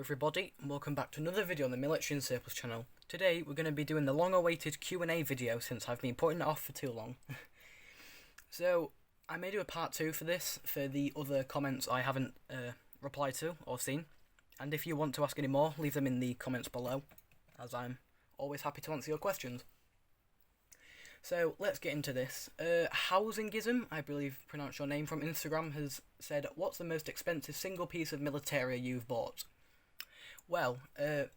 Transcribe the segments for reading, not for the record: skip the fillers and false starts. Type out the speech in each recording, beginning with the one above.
everybody, and welcome back to another video on the Military and Surplus channel. Today we're going to be doing the long-awaited Q&A video since I've been putting it off for too long. So, I may do a part 2 for this, for the other comments I haven't replied to or seen. And if you want to ask any more, leave them in the comments below, as I'm always happy to answer your questions. So, let's get into this. Housingism, I believe pronounced your name, from Instagram has said, what's the most expensive single piece of militaria you've bought? Well, the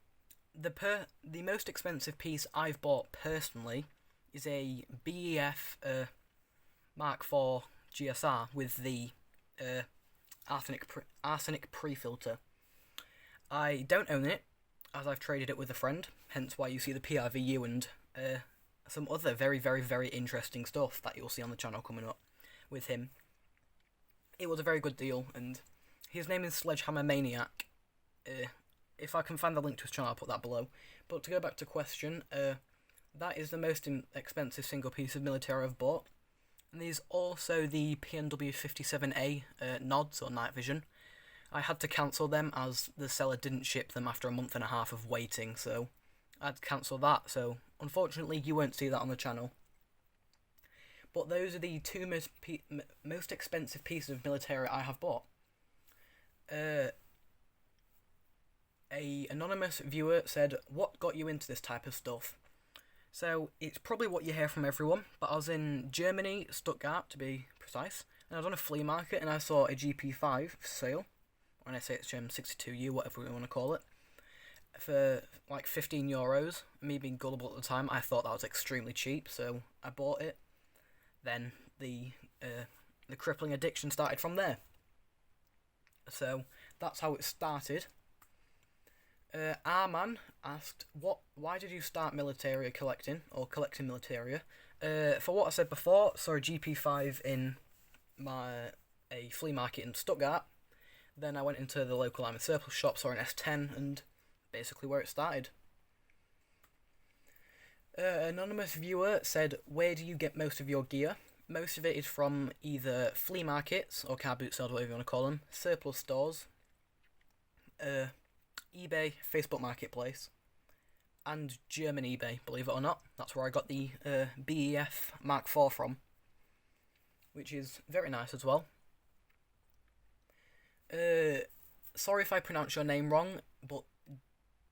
most expensive piece I've bought personally is a BEF Mark IV GSR with the arsenic pre-filter. I don't own it, as I've traded it with a friend, hence why you see the PRVU and some other very, very, very interesting stuff that you'll see on the channel coming up with him. It was a very good deal, and his name is Sledgehammer Maniac. If I can find the link to his channel, I'll put that below. But to go back to question, that is the most expensive single piece of military I've bought. And there's also the PNW 57A nods, or night vision. I had to cancel them as the seller didn't ship them after a month and a half of waiting, so I'd cancel that. So unfortunately, you won't see that on the channel. But those are the two most expensive pieces of military I have bought. A anonymous viewer said, what got you into this type of stuff? So, it's probably what you hear from everyone, but I was in Germany, Stuttgart to be precise, and I was on a flea market and I saw a GP5 for sale, or an SHM62U, whatever we want to call it, for like €15. Me being gullible at the time, I thought that was extremely cheap, so I bought it. Then the crippling addiction started from there. So, that's how it started. Arman asked, why did you start militaria collecting, or collecting militaria? For what I said before, saw a GP5 in a flea market in Stuttgart. Then I went into the local army surplus shop, saw an S10, and basically where it started. Anonymous viewer said, where do you get most of your gear? Most of it is from either flea markets, or car boot sales, whatever you want to call them, surplus stores, eBay, Facebook Marketplace, and German eBay, believe it or not. That's where I got the BEF Mark IV from, which is very nice as well. Sorry if I pronounce your name wrong, but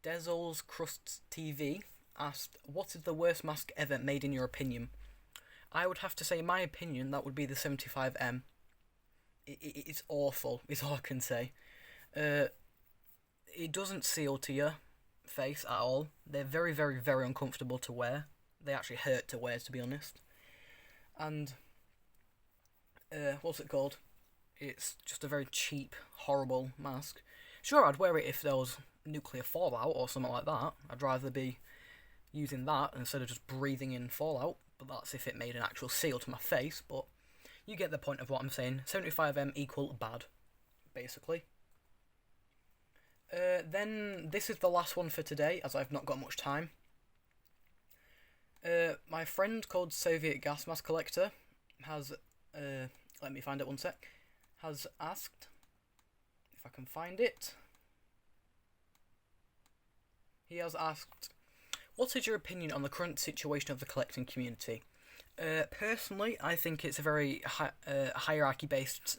Dezel's Crusts TV asked, what is the worst mask ever made in your opinion? I would have to say, in my opinion, that would be the 75M. It's awful, is all I can say. It doesn't seal to your face at all. They're very, very, very uncomfortable to wear. They actually hurt to wear, to be honest. And, what's it called? It's just a very cheap, horrible mask. Sure, I'd wear it if there was nuclear fallout or something like that. I'd rather be using that instead of just breathing in fallout. But that's if it made an actual seal to my face. But you get the point of what I'm saying. 75M equal bad, basically. Then this is the last one for today, as I've not got much time. My friend called Soviet Gas Mask Collector has, let me find it one sec, has asked, if I can find it, he has asked, what is your opinion on the current situation of the collecting community? Personally, I think it's a very hierarchy-based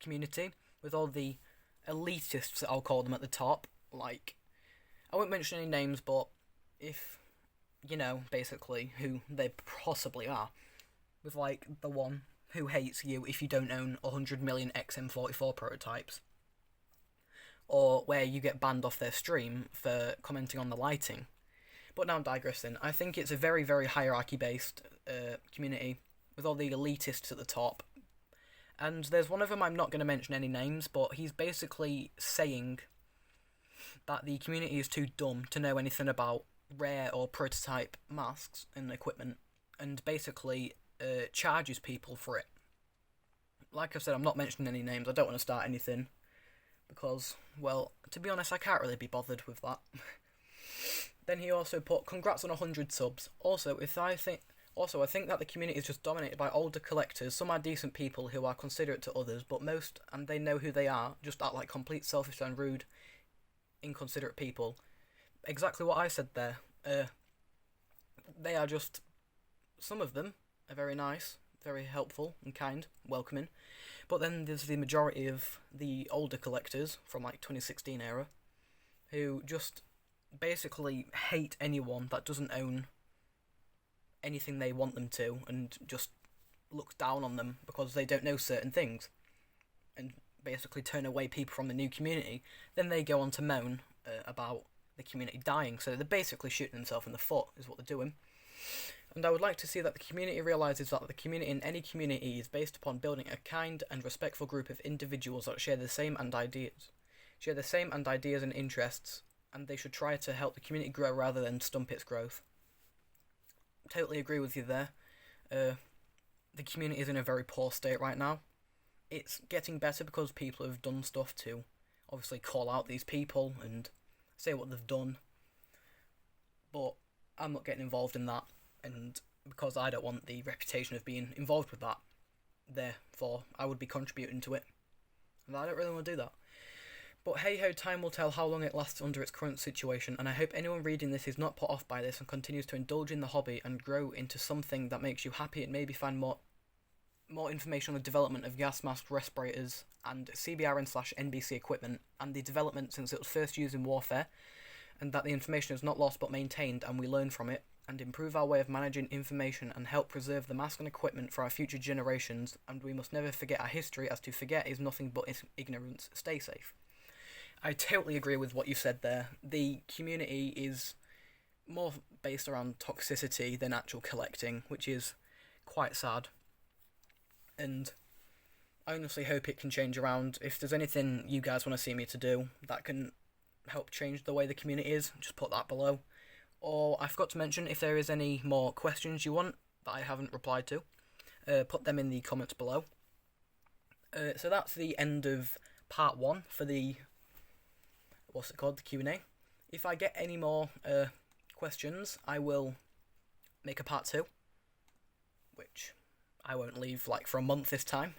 community, with all the elitists, I'll call them, at the top. Like, I won't mention any names, but if you know, basically, who they possibly are, with like the one who hates you if you don't own 100 million XM44 prototypes, or where you get banned off their stream for commenting on the lighting. But now I'm digressing. I think it's a very, very hierarchy-based community, with all the elitists at the top. And there's one of them, I'm not going to mention any names, but he's basically saying that the community is too dumb to know anything about rare or prototype masks and equipment, and basically charges people for it. Like I said, I'm not mentioning any names, I don't want to start anything, because, well, to be honest, I can't really be bothered with that. Then he also put, congrats on 100 subs. Also, I think that the community is just dominated by older collectors. Some are decent people who are considerate to others, but most, and they know who they are, just act like complete selfish and rude inconsiderate people. Exactly what I said there. They are just, some of them are very nice, very helpful and kind, welcoming. But then there's the majority of the older collectors from like 2016 era who just basically hate anyone that doesn't own anything they want them to, and just look down on them because they don't know certain things, and basically turn away people from the new community. Then they go on to moan about the community dying, so they're basically shooting themselves in the foot is what they're doing. And I would like to see that the community realises that the community in any community is based upon building a kind and respectful group of individuals that share the same ideas and interests, and they should try to help the community grow rather than stump its growth. Totally agree with you there. The community is in a very poor state right now. It's getting better because people have done stuff to obviously call out these people and say what they've done, but I'm not getting involved in that, and because I don't want the reputation of being involved with that, therefore I would be contributing to it, and I don't really want to do that. But hey ho, time will tell how long it lasts under its current situation, and I hope anyone reading this is not put off by this and continues to indulge in the hobby and grow into something that makes you happy, and maybe find more information on the development of gas mask respirators and CBRN/NBC equipment and the development since it was first used in warfare, and that the information is not lost but maintained and we learn from it and improve our way of managing information and help preserve the mask and equipment for our future generations. And we must never forget our history, as to forget is nothing but ignorance. Stay safe. I totally agree with what you said there. The community is more based around toxicity than actual collecting, which is quite sad. And I honestly hope it can change around. If there's anything you guys want to see me to do that can help change the way the community is, just put that below. Or I forgot to mention, if there is any more questions you want that I haven't replied to, put them in the comments below. So that's the end of part 1 for the the Q&A. If I get any more questions, I will make a part 2, which I won't leave like for a month this time.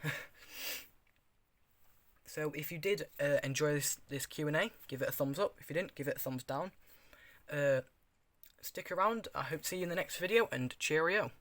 So if you did enjoy this Q&A, give it a thumbs up. If you didn't, give it a thumbs down. Stick around. I hope to see you in the next video, and cheerio.